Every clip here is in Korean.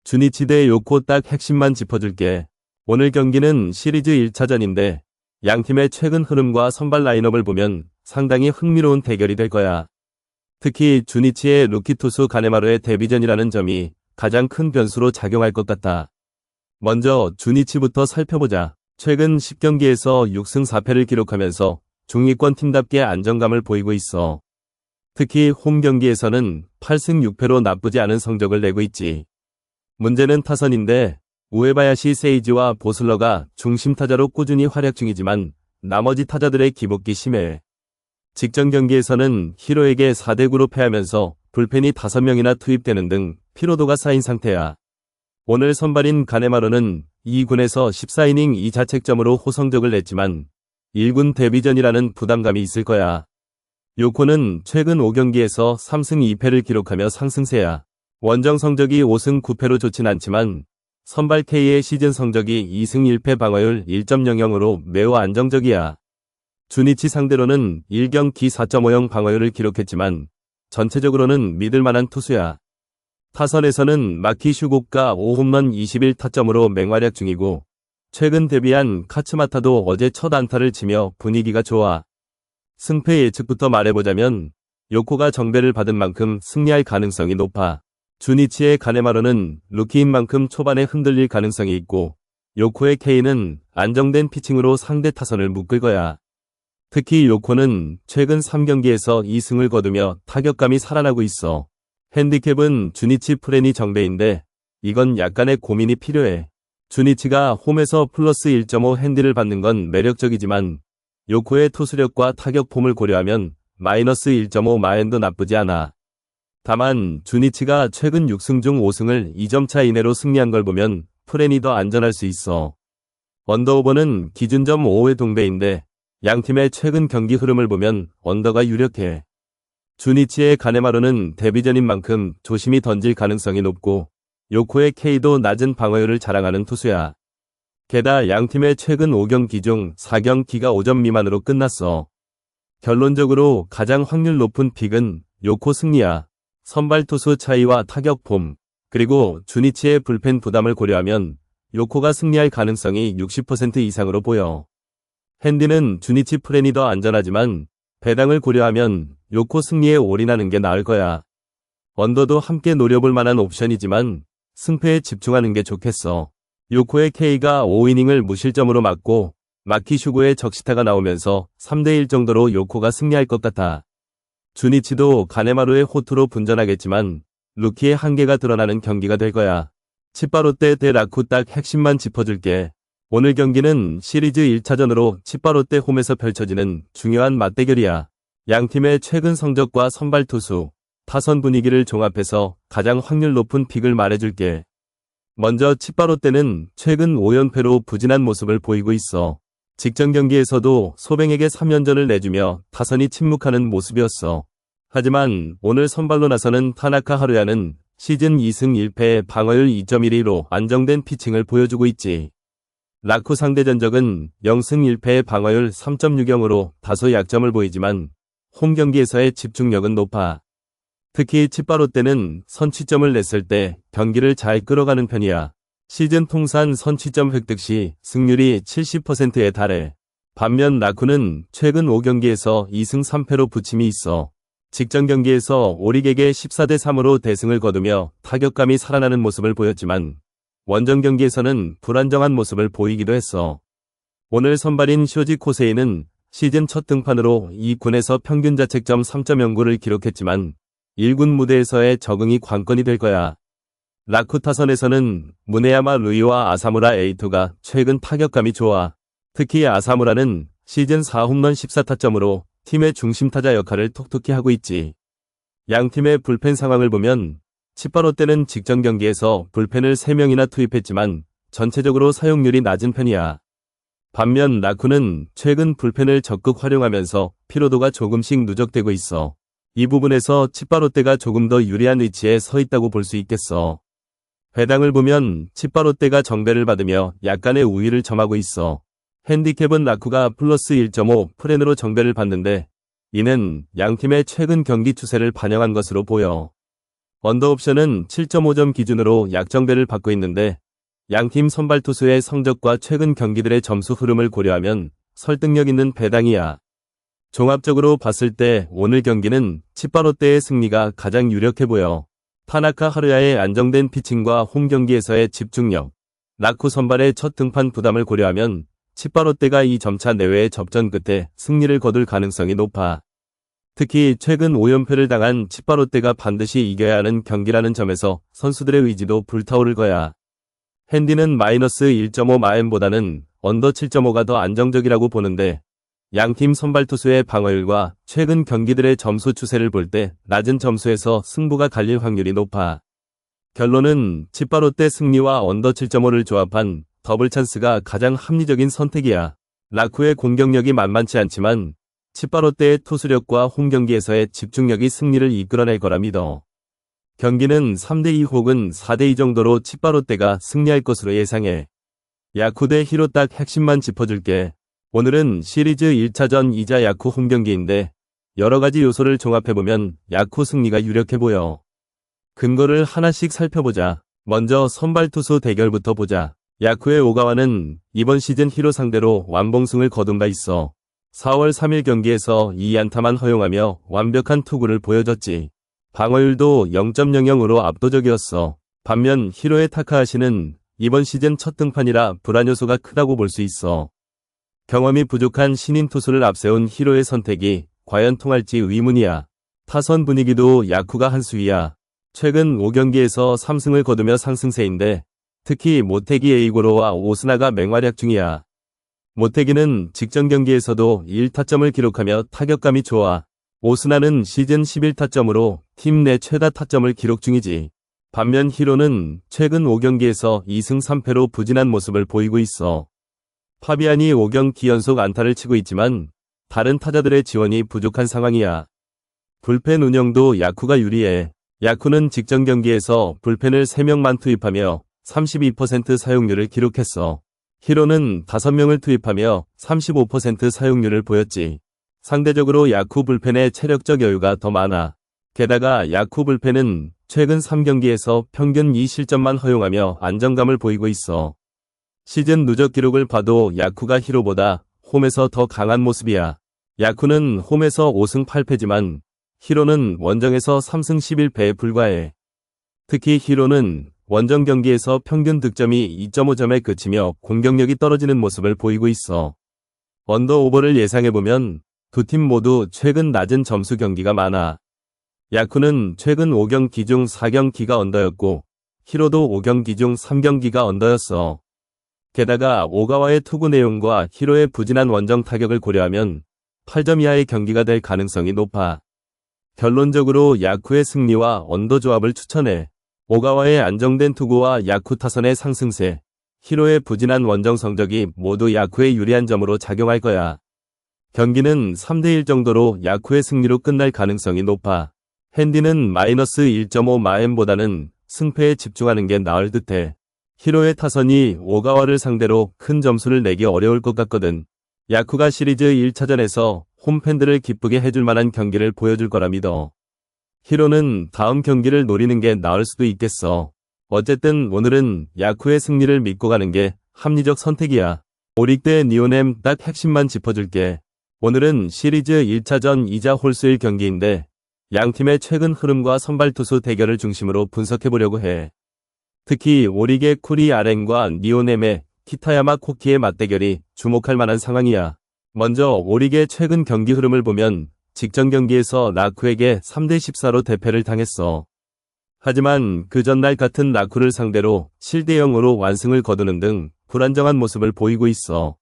주니치 대 요코 딱 핵심만 짚어줄게. 오늘 경기는 시리즈 1차전인데 양팀의 최근 흐름과 선발 라인업을 보면 상당히 흥미로운 대결이 될 거야. 특히 주니치의 루키 투수 가네마루의 데뷔전이라는 점이 가장 큰 변수로 작용할 것 같다. 먼저 주니치부터 살펴보자. 최근 10경기에서 6승 4패를 기록하면서 중위권 팀답게 안정감을 보이고 있어. 특히 홈 경기에서는 8승 6패로 나쁘지 않은 성적을 내고 있지. 문제는 타선인데 우에바야시 세이지와 보슬러가 중심 타자로 꾸준히 활약 중이지만 나머지 타자들의 기복기 심해. 직전 경기에서는 히로에게 4대9로 패하면서 불펜이 5명이나 투입되는 등 피로도가 쌓인 상태야. 오늘 선발인 가네마루는 2군에서 14이닝 2자책점으로 호성적을 냈지만 1군 데뷔전이라는 부담감이 있을 거야. 요코는 최근 5경기에서 3승 2패를 기록하며 상승세야. 원정 성적이 5승 9패로 좋진 않지만 선발 K의 시즌 성적이 2승 1패 방어율 1.00으로 매우 안정적이야. 주니치 상대로는 1경기 4.50 방어율을 기록했지만 전체적으로는 믿을만한 투수야. 타선에서는 마키 슈고가 5홈런 21타점으로 맹활약 중이고 최근 데뷔한 카츠마타도 어제 첫 안타를 치며 분위기가 좋아. 승패 예측부터 말해보자면 요코가 정배를 받은 만큼 승리할 가능성이 높아. 주니치의 가네마루는 루키인 만큼 초반에 흔들릴 가능성이 있고 요코의 K는 안정된 피칭으로 상대 타선을 묶을 거야. 특히 요코는 최근 3경기에서 2승을 거두며 타격감이 살아나고 있어. 핸디캡은 주니치 프렌이 정배인데 이건 약간의 고민이 필요해. 주니치가 홈에서 플러스 1.5 핸디를 받는 건 매력적이지만 요코의 투수력과 타격 폼을 고려하면 마이너스 1.5 마엔도 나쁘지 않아. 다만 주니치가 최근 6승 중 5승을 2점 차 이내로 승리한 걸 보면 프렌이 더 안전할 수 있어. 언더오버는 기준점 5의 동배인데 양팀의 최근 경기 흐름을 보면 언더가 유력해. 주니치의 가네마루는 데뷔전인 만큼 조심히 던질 가능성이 높고 요코의 K도 낮은 방어율을 자랑하는 투수야. 게다가 양팀의 최근 5경기 중 4경기가 5점 미만으로 끝났어. 결론적으로 가장 확률 높은 픽은 요코 승리야. 선발 투수 차이와 타격 폼, 그리고 주니치의 불펜 부담을 고려하면 요코가 승리할 가능성이 60% 이상으로 보여. 핸디는 주니치 프렌이 더 안전하지만 배당을 고려하면 요코 승리에 올인하는 게 나을 거야. 언더도 함께 노려볼 만한 옵션이지만 승패에 집중하는 게 좋겠어. 요코의 K가 5이닝을 무실점으로 막고 마키 슈고의 적시타가 나오면서 3대1 정도로 요코가 승리할 것 같아. 주니치도 가네마루의 호투로 분전하겠지만 루키의 한계가 드러나는 경기가 될 거야. 치바롯데 대 라쿠 딱 핵심만 짚어줄게. 오늘 경기는 시리즈 1차전으로 치바롯데 홈에서 펼쳐지는 중요한 맞대결이야. 양팀의 최근 성적과 선발 투수, 타선 분위기를 종합해서 가장 확률 높은 픽을 말해줄게. 먼저 치바롯데는 최근 5연패로 부진한 모습을 보이고 있어. 직전 경기에서도 소뱅에게 3연전을 내주며 타선이 침묵하는 모습이었어. 하지만 오늘 선발로 나서는 타나카 하루야는 시즌 2승 1패 방어율 2.12로 안정된 피칭을 보여주고 있지. 라쿠 상대 전적은 0승 1패 방어율 3.60으로 다소 약점을 보이지만 홈 경기에서의 집중력은 높아. 특히 치바롯데는 선취점을 냈을 때 경기를 잘 끌어가는 편이야. 시즌 통산 선취점 획득 시 승률이 70%에 달해. 반면 라쿠는 최근 5경기에서 2승 3패로 부침이 있어. 직전 경기에서 오릭에게 14대3으로 대승을 거두며 타격감이 살아나는 모습을 보였지만 원정 경기에서는 불안정한 모습을 보이기도 했어. 오늘 선발인 쇼지 코세이는 시즌 첫 등판으로 2군에서 평균 자책점 3.09를 기록했지만 1군 무대에서의 적응이 관건이 될 거야. 라쿠 타선에서는 무네야마 루이와 아사무라 에이토가 최근 타격감이 좋아. 특히 아사무라는 시즌 4홈런 14타점으로 팀의 중심타자 역할을 톡톡히 하고 있지. 양팀의 불펜 상황을 보면 치바롯데는 직전 경기에서 불펜을 3명이나 투입했지만 전체적으로 사용률이 낮은 편이야. 반면 라쿠는 최근 불펜을 적극 활용하면서 피로도가 조금씩 누적되고 있어. 이 부분에서 치바롯데가 조금 더 유리한 위치에 서 있다고 볼 수 있겠어. 배당을 보면 치바롯데가 정배를 받으며 약간의 우위를 점하고 있어. 핸디캡은 라쿠가 플러스 1.5 프렌으로 정배를 받는데 이는 양팀의 최근 경기 추세를 반영한 것으로 보여. 언더옵션은 7.5점 기준으로 약정배를 받고 있는데 양팀 선발 투수의 성적과 최근 경기들의 점수 흐름을 고려하면 설득력 있는 배당이야. 종합적으로 봤을 때 오늘 경기는 치바롯데의 승리가 가장 유력해 보여. 타나카 하루야의 안정된 피칭과 홈 경기에서의 집중력, 라쿠 선발의 첫 등판 부담을 고려하면 치바롯데가 2점차 내외의 접전 끝에 승리를 거둘 가능성이 높아. 특히 최근 5연패를 당한 치바롯데가 반드시 이겨야 하는 경기라는 점에서 선수들의 의지도 불타오를 거야. 핸디는 마이너스 1.5 마엠보다는 언더 7.5가 더 안정적이라고 보는데 양팀 선발 투수의 방어율과 최근 경기들의 점수 추세를 볼 때 낮은 점수에서 승부가 갈릴 확률이 높아. 결론은 치바롯데 승리와 언더 7.5를 조합한 더블 찬스가 가장 합리적인 선택이야. 라쿠의 공격력이 만만치 않지만 치바롯데의 투수력과 홈 경기에서의 집중력이 승리를 이끌어낼 거라 믿어. 경기는 3대2 혹은 4대2 정도로 치바롯데가 승리할 것으로 예상해. 야쿠 대 히로 딱 핵심만 짚어줄게. 오늘은 시리즈 1차전이자 야쿠 홈 경기인데 여러가지 요소를 종합해보면 야쿠 승리가 유력해 보여. 근거를 하나씩 살펴보자. 먼저 선발 투수 대결부터 보자. 야쿠의 오가와는 이번 시즌 히로 상대로 완봉승을 거둔 바 있어. 4월 3일 경기에서 2안타만 허용하며 완벽한 투구를 보여줬지. 방어율도 0.00으로 압도적이었어. 반면 히로의 타카하시는 이번 시즌 첫 등판이라 불안 요소가 크다고 볼 수 있어. 경험이 부족한 신인 투수를 앞세운 히로의 선택이 과연 통할지 의문이야. 타선 분위기도 야쿠가 한 수위야. 최근 5경기에서 3승을 거두며 상승세인데 특히 모테기 에이고로와 오스나가 맹활약 중이야. 모테기는 직전 경기에서도 1타점을 기록하며 타격감이 좋아. 오스나는 시즌 11타점으로 팀 내 최다 타점을 기록 중이지. 반면 히로는 최근 5경기에서 2승 3패로 부진한 모습을 보이고 있어. 파비안이 5경기 연속 안타를 치고 있지만 다른 타자들의 지원이 부족한 상황이야. 불펜 운영도 야쿠가 유리해. 야쿠는 직전 경기에서 불펜을 3명만 투입하며 32% 사용률을 기록했어. 히로는 5명을 투입하며 35% 사용률을 보였지. 상대적으로 야쿠 불펜의 체력적 여유가 더 많아. 게다가 야쿠 불펜은 최근 3경기에서 평균 2실점만 허용하며 안정감을 보이고 있어. 시즌 누적 기록을 봐도 야쿠가 히로보다 홈에서 더 강한 모습이야. 야쿠는 홈에서 5승 8패지만 히로는 원정에서 3승 11패에 불과해. 특히 히로는 원정 경기에서 평균 득점이 2.5점에 그치며 공격력이 떨어지는 모습을 보이고 있어. 언더오버를 예상해보면 두 팀 모두 최근 낮은 점수 경기가 많아. 야쿠는 최근 5경기 중 4경기가 언더였고 히로도 5경기 중 3경기가 언더였어. 게다가 오가와의 투구 내용과 히로의 부진한 원정 타격을 고려하면 8점 이하의 경기가 될 가능성이 높아. 결론적으로 야쿠의 승리와 언더 조합을 추천해. 오가와의 안정된 투구와 야쿠 타선의 상승세, 히로의 부진한 원정 성적이 모두 야쿠의 유리한 점으로 작용할 거야. 경기는 3대1 정도로 야쿠의 승리로 끝날 가능성이 높아. 핸디는 마이너스 1.5 마엠보다는 승패에 집중하는 게 나을 듯해. 히로의 타선이 오가와를 상대로 큰 점수를 내기 어려울 것 같거든. 야쿠가 시리즈 1차전에서 홈팬들을 기쁘게 해줄 만한 경기를 보여줄 거라 믿어. 히로는 다음 경기를 노리는 게 나을 수도 있겠어. 어쨌든 오늘은 야쿠의 승리를 믿고 가는 게 합리적 선택이야. 오릭 대 니오넴 딱 핵심만 짚어줄게. 오늘은 시리즈 1차전이자 홀수일 경기인데 양팀의 최근 흐름과 선발 투수 대결을 중심으로 분석해보려고 해. 특히 오릭의 쿠리 아렌과 니오넴의 키타야마 코키의 맞대결이 주목할 만한 상황이야. 먼저 오릭의 최근 경기 흐름을 보면 직전 경기에서 라쿠에게 3대14로 대패를 당했어. 하지만 그 전날 같은 라쿠를 상대로 7대0으로 완승을 거두는 등 불안정한 모습을 보이고 있어.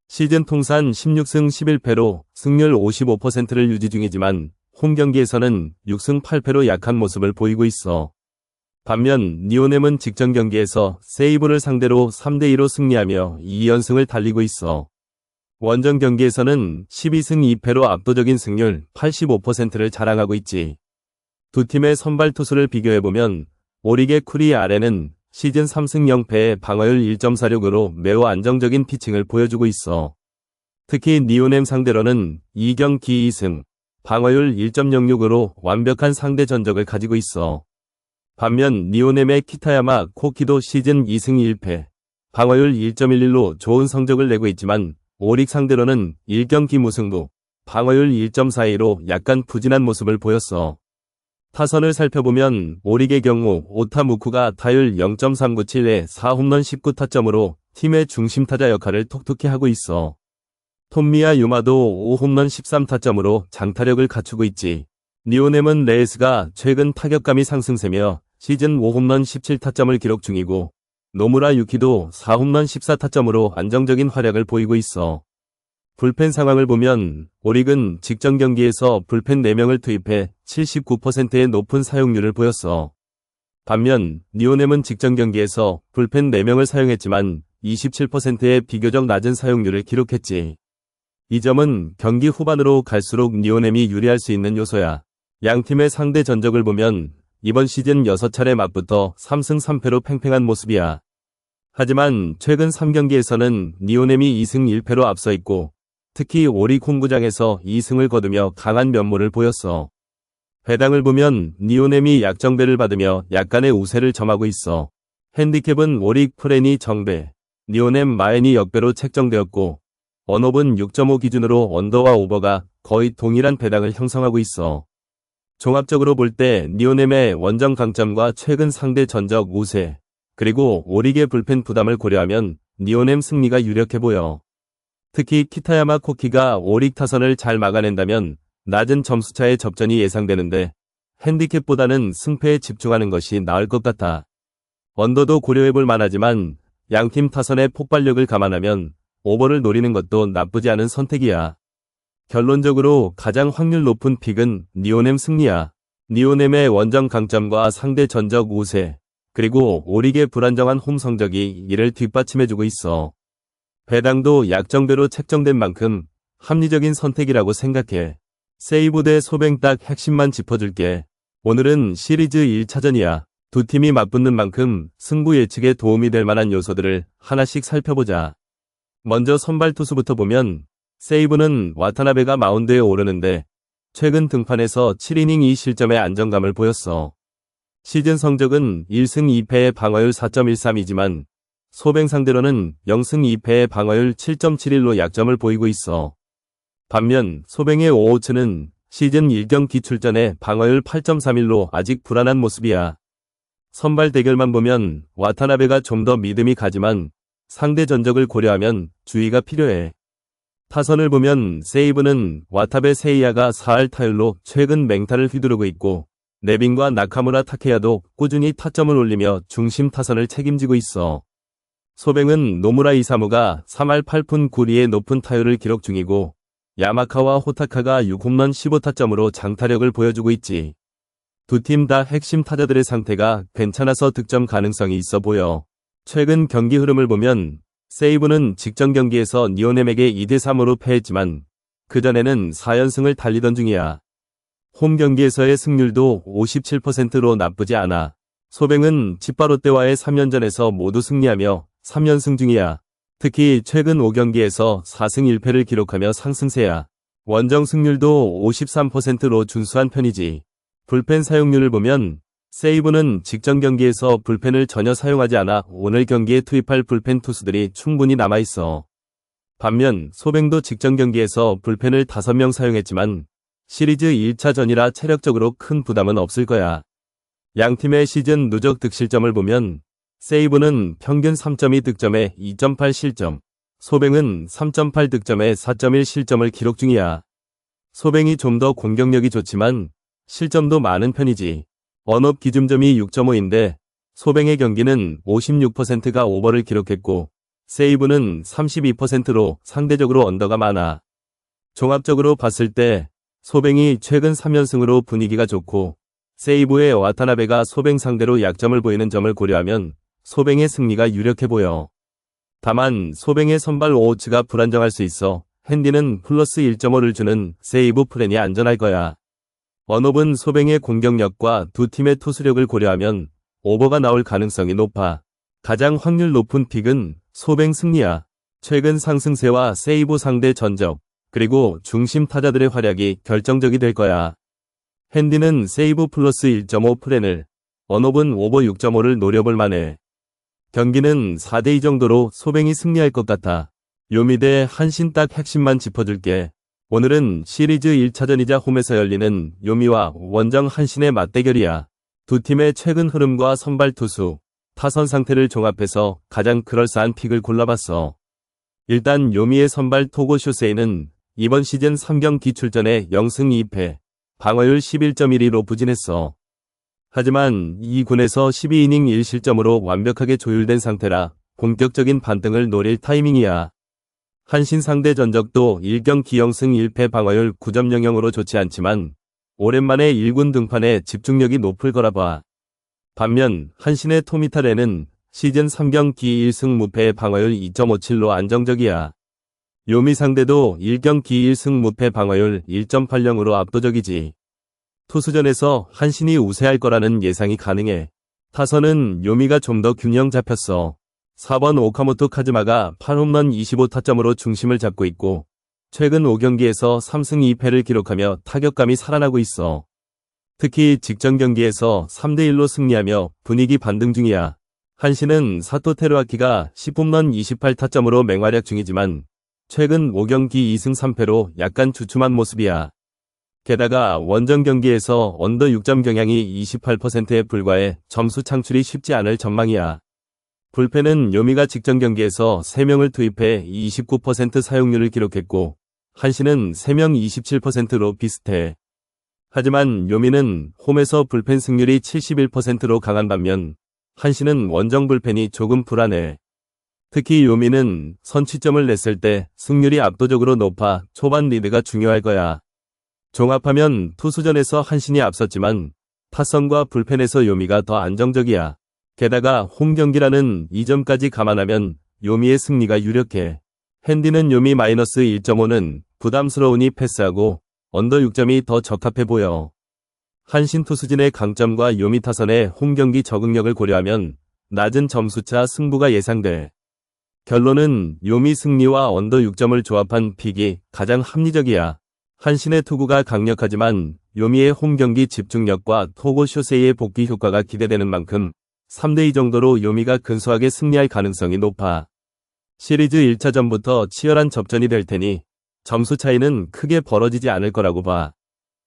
시즌 통산 16승 11패로 승률 55%를 유지 중이지만 홈 경기에서는 6승 8패로 약한 모습을 보이고 있어. 반면 니오넴은 직전 경기에서 세이브를 상대로 3대2로 승리하며 2연승을 달리고 있어. 원정 경기에서는 12승 2패로 압도적인 승률 85%를 자랑하고 있지. 두 팀의 선발 투수를 비교해보면 오릭의 쿠리 아렌은 시즌 3승 0패의 방어율 1.46으로 매우 안정적인 피칭을 보여주고 있어. 특히 니오넴 상대로는 2경기 2승, 방어율 1.06으로 완벽한 상대 전적을 가지고 있어. 반면 니오넴의 키타야마 코키도 시즌 2승 1패, 방어율 1.11로 좋은 성적을 내고 있지만 오릭 상대로는 1경기 무승부, 방어율 1.42로 약간 부진한 모습을 보였어. 타선을 살펴보면 오릭의 경우 오타무쿠가 타율 0.397에 4홈런 19타점으로 팀의 중심타자 역할을 톡톡히 하고 있어. 톰미야 유마도 5홈런 13타점으로 장타력을 갖추고 있지. 니오넴은 레이스가 최근 타격감이 상승세며 시즌 5홈런 17타점을 기록 중이고, 노무라 유키도 4홈런 14타점으로 안정적인 활약을 보이고 있어. 불펜 상황을 보면 오릭은 직전 경기에서 불펜 4명을 투입해 79%의 높은 사용률을 보였어. 반면 니오넴은 직전 경기에서 불펜 4명을 사용했지만 27%의 비교적 낮은 사용률을 기록했지. 이 점은 경기 후반으로 갈수록 니오넴이 유리할 수 있는 요소야. 양팀의 상대 전적을 보면 이번 시즌 6차례 맞붙어 3승 3패로 팽팽한 모습이야. 하지만 최근 3경기에서는 니오넴이 2승 1패로 앞서 있고, 특히 오릭 홈구장에서 2승을 거두며 강한 면모를 보였어. 배당을 보면 니오넴이 약정배를 받으며 약간의 우세를 점하고 있어. 핸디캡은 오릭 프렌이 정배, 니오넴 마엔이 역배로 책정되었고, 언업은 6.5 기준으로 언더와 오버가 거의 동일한 배당을 형성하고 있어. 종합적으로 볼 때 니오넴의 원정 강점과 최근 상대 전적 우세, 그리고 오릭의 불펜 부담을 고려하면 니오넴 승리가 유력해 보여. 특히 키타야마 코키가 오릭 타선을 잘 막아낸다면 낮은 점수차의 접전이 예상되는데 핸디캡보다는 승패에 집중하는 것이 나을 것 같아. 언더도 고려해볼 만하지만 양팀 타선의 폭발력을 감안하면 오버를 노리는 것도 나쁘지 않은 선택이야. 결론적으로 가장 확률 높은 픽은 니오넴 승리야. 니오넴의 원정 강점과 상대 전적 우세, 그리고 오릭의 불안정한 홈 성적이 이를 뒷받침해주고 있어. 배당도 약정배로 책정된 만큼 합리적인 선택이라고 생각해. 세이브 대 소뱅 딱 핵심만 짚어줄게. 오늘은 시리즈 1차전이야. 두 팀이 맞붙는 만큼 승부 예측에 도움이 될 만한 요소들을 하나씩 살펴보자. 먼저 선발 투수부터 보면 세이브는 와타나베가 마운드에 오르는데 최근 등판에서 7이닝 2실점의 안정감을 보였어. 시즌 성적은 1승 2패의 방어율 4.13이지만 소뱅 상대로는 0승 2패의 방어율 7.71로 약점을 보이고 있어. 반면 소뱅의 오호츠는 시즌 1경기 출전에 방어율 8.31로 아직 불안한 모습이야. 선발 대결만 보면 와타나베가 좀 더 믿음이 가지만 상대 전적을 고려하면 주의가 필요해. 타선을 보면 세이브는 와타베 세이야가 4할 타율로 최근 맹타를 휘두르고 있고, 네빈과 나카무라 타케야도 꾸준히 타점을 올리며 중심 타선을 책임지고 있어. 소뱅은 노무라 이사무가 3할 8푼 9리의 높은 타율을 기록 중이고, 야마카와 호타카가 6홈런 15타점으로 장타력을 보여주고 있지. 두 팀 다 핵심 타자들의 상태가 괜찮아서 득점 가능성이 있어 보여. 최근 경기 흐름을 보면 세이브는 직전 경기에서 니오넴에게 2대3으로 패했지만 그전에는 4연승을 달리던 중이야. 홈 경기에서의 승률도 57%로 나쁘지 않아. 소뱅은 치파롯데와의 3연전에서 모두 승리하며 3연승 중이야. 특히 최근 5경기에서 4승 1패를 기록하며 상승세야. 원정 승률도 53%로 준수한 편이지. 불펜 사용률을 보면 세이브는 직전 경기에서 불펜을 전혀 사용하지 않아 오늘 경기에 투입할 불펜 투수들이 충분히 남아있어. 반면 소뱅도 직전 경기에서 불펜을 5명 사용했지만 시리즈 1차전이라 체력적으로 큰 부담은 없을 거야. 양팀의 시즌 누적 득실점을 보면 세이브는 평균 3.2 득점에 2.8 실점, 소뱅은 3.8 득점에 4.1 실점을 기록 중이야. 소뱅이 좀 더 공격력이 좋지만 실점도 많은 편이지. 언업 기준점이 6.5인데 소뱅의 경기는 56%가 오버를 기록했고 세이브는 32%로 상대적으로 언더가 많아. 종합적으로 봤을 때 소뱅이 최근 3연승으로 분위기가 좋고 세이브의 와타나베가 소뱅 상대로 약점을 보이는 점을 고려하면 소뱅의 승리가 유력해 보여. 다만 소뱅의 선발 오호츠가 불안정할 수 있어 핸디는 플러스 1.5를 주는 세이브 플랜이 안전할 거야. 언업은 소뱅의 공격력과 두 팀의 투수력을 고려하면 오버가 나올 가능성이 높아. 가장 확률 높은 픽은 소뱅 승리야. 최근 상승세와 세이브 상대 전적, 그리고 중심 타자들의 활약이 결정적이 될 거야. 핸디는 세이브 플러스 1.5 플랜을, 언업은 오버 6.5를 노려볼 만해. 경기는 4대2 정도로 소뱅이 승리할 것 같아. 요미 대 한신 딱 핵심만 짚어줄게. 오늘은 시리즈 1차전이자 홈에서 열리는 요미와 원정 한신의 맞대결이야. 두 팀의 최근 흐름과 선발 투수, 타선 상태를 종합해서 가장 그럴싸한 픽을 골라봤어. 일단 요미의 선발 토고 쇼세이는 이번 시즌 3경기 출전에 0승 2패, 방어율 11.12로 부진했어. 하지만 2군에서 12이닝 1실점으로 완벽하게 조율된 상태라 본격적인 반등을 노릴 타이밍이야. 한신 상대 전적도 1경기 0승 1패 방어율 9.00으로 좋지 않지만 오랜만에 1군 등판에 집중력이 높을 거라 봐. 반면 한신의 토미타레는 시즌 3경기 1승 무패 방어율 2.57로 안정적이야. 요미 상대도 1경기 1승 무패 방어율 1.80으로 압도적이지. 투수전에서 한신이 우세할 거라는 예상이 가능해. 타선은 요미가 좀 더 균형 잡혔어. 4번 오카모토 카즈마가 8홈런 25타점으로 중심을 잡고 있고 최근 5경기에서 3승 2패를 기록하며 타격감이 살아나고 있어. 특히 직전 경기에서 3대1로 승리하며 분위기 반등 중이야. 한신은 사토 테루아키가 10홈런 28타점으로 맹활약 중이지만 최근 5경기 2승 3패로 약간 주춤한 모습이야. 게다가 원정 경기에서 언더 6점 경향이 28%에 불과해 점수 창출이 쉽지 않을 전망이야. 불펜은 요미가 직전 경기에서 3명을 투입해 29% 사용률을 기록했고 한신은 3명 27%로 비슷해. 하지만 요미는 홈에서 불펜 승률이 71%로 강한 반면 한신은 원정 불펜이 조금 불안해. 특히 요미는 선취점을 냈을 때 승률이 압도적으로 높아 초반 리드가 중요할 거야. 종합하면 투수전에서 한신이 앞섰지만 타선과 불펜에서 요미가 더 안정적이야. 게다가 홈 경기라는 이 점까지 감안하면 요미의 승리가 유력해. 핸디는 요미 마이너스 1.5는 부담스러우니 패스하고 언더 6점이 더 적합해 보여. 한신 투수진의 강점과 요미 타선의 홈 경기 적응력을 고려하면 낮은 점수차 승부가 예상돼. 결론은 요미 승리와 언더 6점을 조합한 픽이 가장 합리적이야. 한신의 투구가 강력하지만 요미의 홈 경기 집중력과 토고 쇼세이의 복귀 효과가 기대되는 만큼 3대2 정도로 요미가 근소하게 승리할 가능성이 높아. 시리즈 1차전부터 치열한 접전이 될 테니 점수 차이는 크게 벌어지지 않을 거라고 봐.